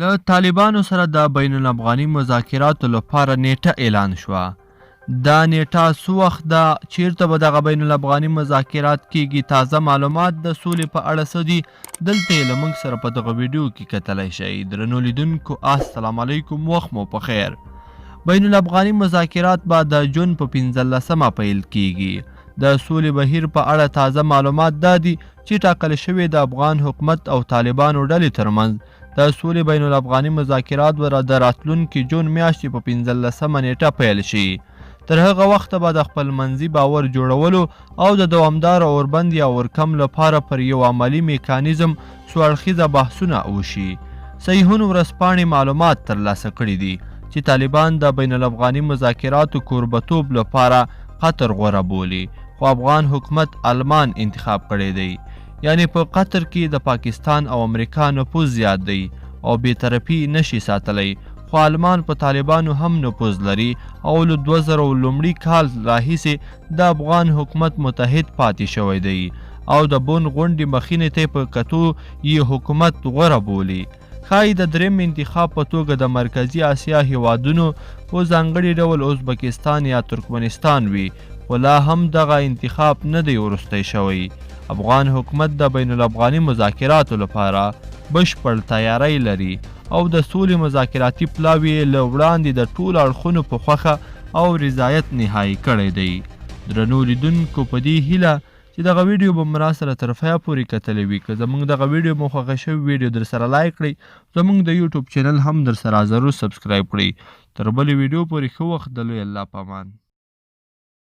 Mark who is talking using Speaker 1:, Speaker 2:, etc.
Speaker 1: له طالبانو سره د بین الافغاني مذاکراتو لپاره نیټه اعلان شوه. دا نیټه څه وخت ده، چیرته به دغه بین الافغاني مذاکرات کیږي، تازه معلومات د سولې په اړه څه دي، دلته یې له موږ سره په دغه ویډیو کې کتلی شئ. درنو لیدونکو السلام علیکم، وخت مو په خیر. بین الافغاني مذاکرات به د جون په 15مه پیل کیږي. د سولې بهیر په اړه تازه معلومات دا دي چې ټاکل شوي د افغان حکومت او طالبانو ډلې ترمنځ د سولې بین الافغاني مذاکرات د راتلونکي جون میاشتې په 15مه نیټه پیل شي. تر هغه وخته به د خپلمنځي باور جوړولو او د دوامداره اوربند یا اورکم لپاره پر یو عملي میکانیزم څو اړخیزه بحثونه وشي. صحیحونو ورځپاڼې معلومات ترلاسه کړي دي چې طالبان د بین الافغاني مذاکراتو کوربتوب لپاره قطر غوره بولي، خو افغان حکومت آلمان انتخاب کړی دی. یعنی په قطر کې د پاکستان او امریکا نفوذ زیات دی او بیطرفي نشي ساتلی، خو آلمان په طالبانو هم نفوذ لري او له 2000 کال راهیسې د افغان حکومت متحد پاتې شوی دی او د بون غونډې مخینې ته په کتو یې حکومت غوره بولي. ښایي د دریم انتخاب په توګه د مرکزي اسیا هیوادونو په ځانګړي ډول ازبکستان یا ترکمنستان وي، خو لا هم دغه انتخاب نه دی وروستی شوی. افغان حکومت د بین الافغاني مذاکراتو لپاره بشپړ تیاری لري او د سولې مذاکراتي پلاوی له وړاندې د ټولو اړخونو په خوښه او رضایت نهایي کړی دی. درنو لیدونکو په دې هیله چې دغه ویډیو به مو راسره تر پایه پورې کتلی وي. که زموږ دغه ویډیو مو خوښه شوې ویډیو در سره لایک کړئ، زموږ د یوټیوب چینل هم در سره ضرور سبسکرایب کړئ. تر بلې ویډیو پورې ښه وخت د لوی الله په امان.